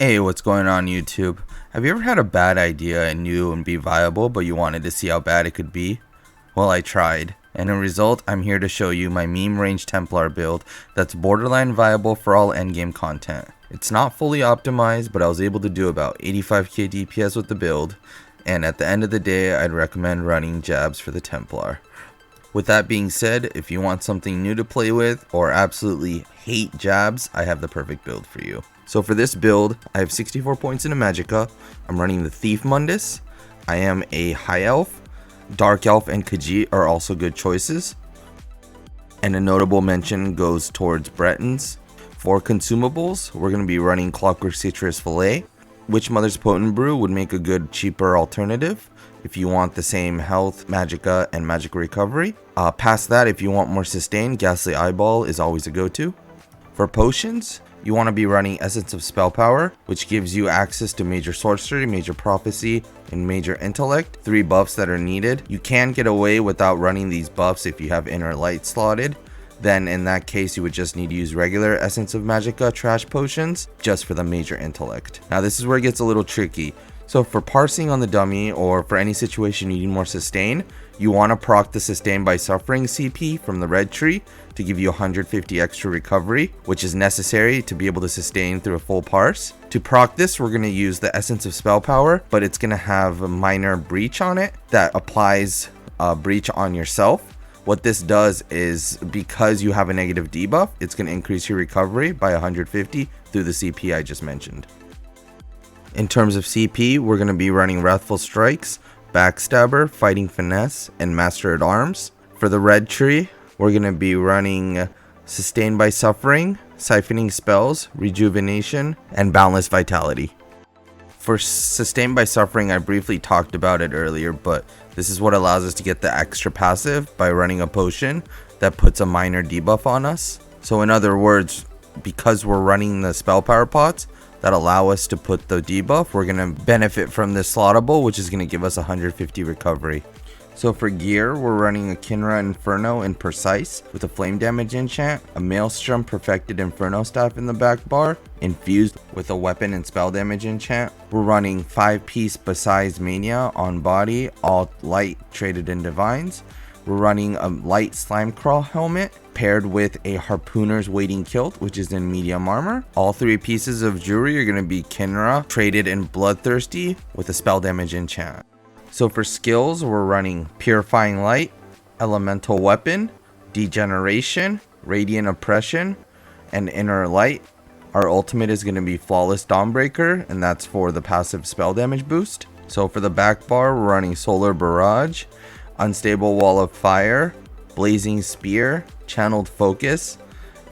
Hey, what's going on YouTube? Have you ever had a bad idea and knew it would be viable, but you wanted to see how bad it could be? Well, I tried, and in result, I'm here to show you my meme range Templar build that's borderline viable for all endgame content. It's not fully optimized, but I was able to do about 85k DPS with the build, and at the end of the day, I'd recommend running jabs for the Templar. With that being said, if you want something new to play with or absolutely hate jabs, I have the perfect build for you. So for this build, I have 64 points in a Magicka. I'm running the Thief Mundus. I am a High Elf. Dark Elf and Khajiit are also good choices. And a notable mention goes towards Bretons. For consumables, we're going to be running Clockwork Citrus Fillet. Witch Mother's Potent Brew would make a good cheaper alternative if you want the same health, Magicka, and magic recovery. Past that, if you want more sustain, Ghastly Eyeball is always a go-to. For potions, you want to be running Essence of Spell Power, which gives you access to Major Sorcery, Major Prophecy, and Major Intellect, 3 buffs that are needed. You can get away without running these buffs if you have Inner Light slotted. Then in that case, you would just need to use regular Essence of Magicka trash potions just for the Major Intellect. Now this is where it gets a little tricky. So for parsing on the dummy, or for any situation you need more sustain, you want to proc the Sustain by Suffering CP from the red tree to give you 150 extra recovery, which is necessary to be able to sustain through a full parse. To proc this, we're going to use the Essence of Spell Power, but it's going to have a minor breach on it that applies breach on yourself. What this does is, because you have a negative debuff, it's going to increase your recovery by 150 through the CP I just mentioned. In terms of CP, we're going to be running Wrathful Strikes, Backstabber, Fighting Finesse, and Master at Arms. For the red tree, we're going to be running Sustained by Suffering, Siphoning Spells, Rejuvenation, and Boundless Vitality. For Sustained by Suffering, I briefly talked about it earlier, but this is what allows us to get the extra passive by running a potion that puts a minor debuff on us. So in other words, because we're running the spell power pots that allow us to put the debuff, we're going to benefit from this slottable, which is going to give us 150 recovery. So for gear, we're running a Kinra Inferno in Precise with a flame damage enchant, a Maelstrom Perfected Inferno Staff in the back bar, infused with a weapon and spell damage enchant. We're running 5-piece Besides Mania on body, all light traded in Divines. We're running a light Slime Crawl helmet paired with a Harpooner's Waiting Kilt, which is in medium armor. All 3 pieces of jewelry are going to be Kinra traded in Bloodthirsty with a spell damage enchant. So for skills, we're running Purifying Light, Elemental Weapon, Degeneration, Radiant Oppression, and Inner Light. Our ultimate is going to be Flawless Dawnbreaker, and that's for the passive spell damage boost. So for the back bar, we're running Solar Barrage, Unstable Wall of Fire, Blazing Spear, Channeled Focus,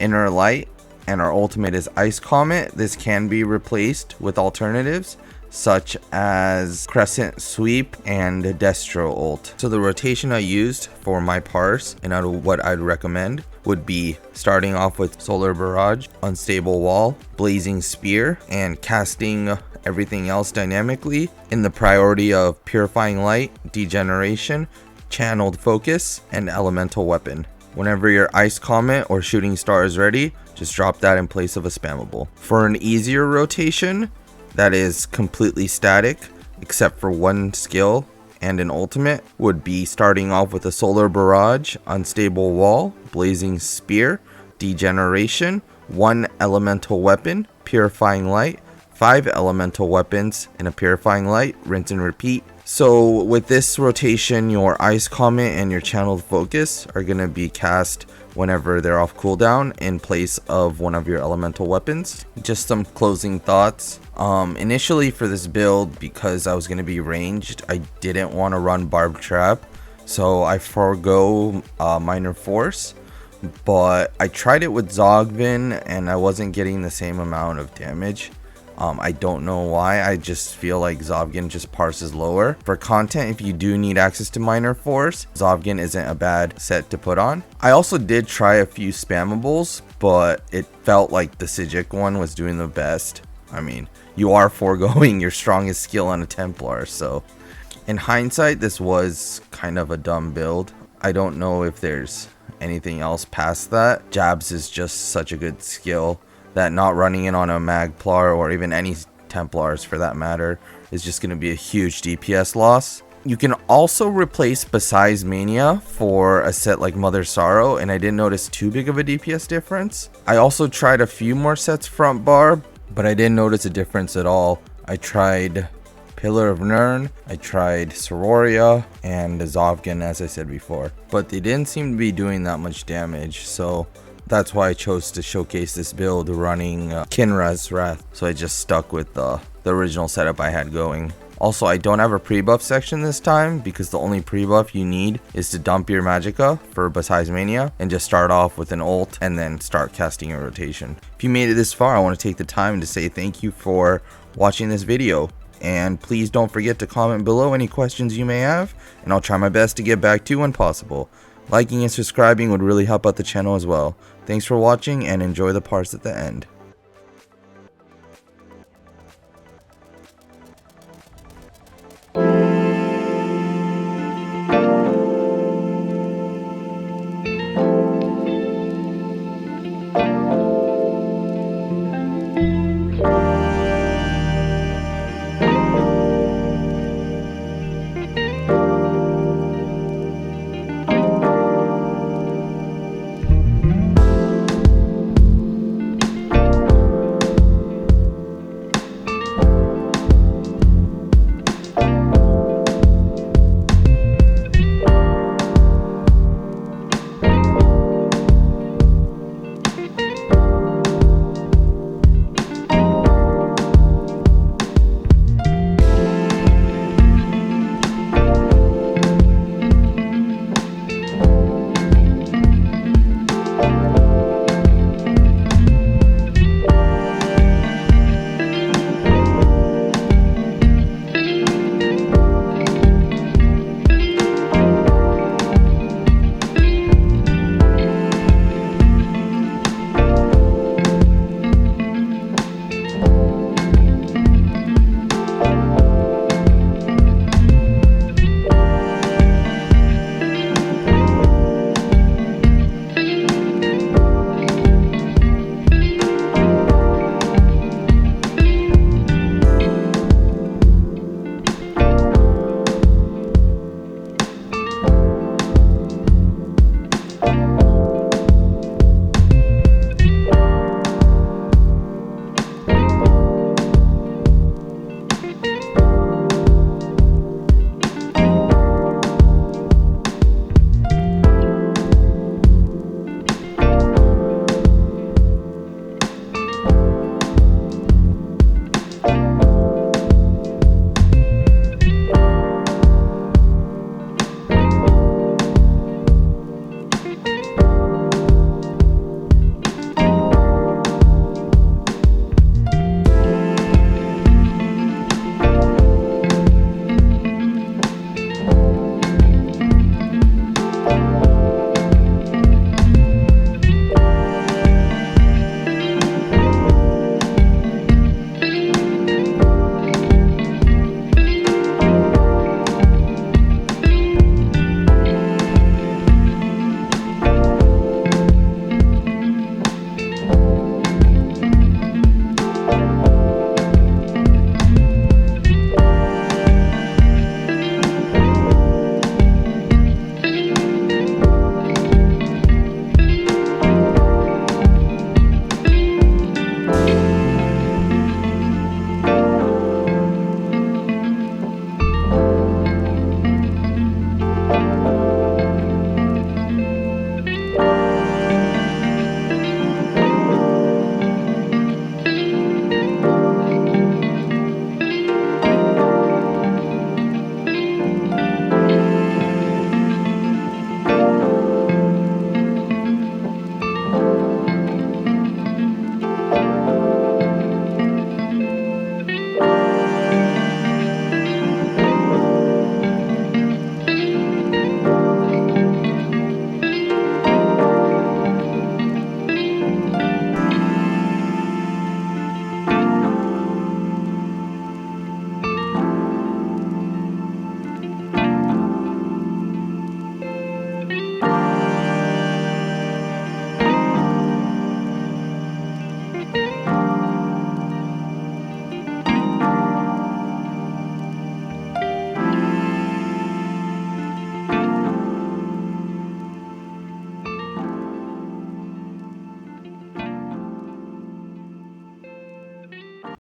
Inner Light, and our ultimate is Ice Comet. This can be replaced with alternatives such as Crescent Sweep and Destro ult. So the rotation I used for my parse and what I'd recommend would be starting off with Solar Barrage, Unstable Wall, Blazing Spear, and casting everything else dynamically in the priority of Purifying Light, Degeneration, Channeled Focus, and Elemental Weapon. Whenever your Ice Comet or Shooting Star is ready, just drop that in place of a spammable. For an easier rotation that is completely static except for one skill and an ultimate, would be starting off with a Solar Barrage, Unstable Wall, Blazing Spear, Degeneration, 1 Elemental Weapon, Purifying Light, 5 Elemental Weapons, and a Purifying Light, rinse and repeat. So with this rotation, your Ice Comet and your Channeled Focus are going to be cast whenever they're off cooldown in place of one of your elemental weapons. Just some closing thoughts. Initially for this build, because I was going to be ranged, I didn't want to run Barb Trap, so I forego Minor Force. But I tried it with Zogvin and I wasn't getting the same amount of damage. I don't know why. I just feel like Zovgin just parses lower. For content, if you do need access to Minor Force, Zovgin isn't a bad set to put on. I also did try a few spammables, but it felt like the Psijic one was doing the best. I mean, you are foregoing your strongest skill on a Templar, so in hindsight, this was kind of a dumb build. I don't know if there's anything else past that. Jabs is just such a good skill that not running it on a Magplar or even any Templars for that matter, is just going to be a huge DPS loss. You can also replace Besides Mania for a set like Mother Sorrow, and I didn't notice too big of a DPS difference. I also tried a few more sets front bar, but I didn't notice a difference at all. I tried Pillar of Nirn, I tried Sororia, and Zovgan as I said before, but they didn't seem to be doing that much damage, so that's why I chose to showcase this build running Kinra's Wrath. So I just stuck with the original setup I had going. Also, I don't have a pre-buff section this time because the only pre-buff you need is to dump your Magicka for Besides Mania and just start off with an ult and then start casting a rotation. If you made it this far, I want to take the time to say thank you for watching this video. And please don't forget to comment below any questions you may have, and I'll try my best to get back to you when possible. Liking and subscribing would really help out the channel as well. Thanks for watching and enjoy the parts at the end.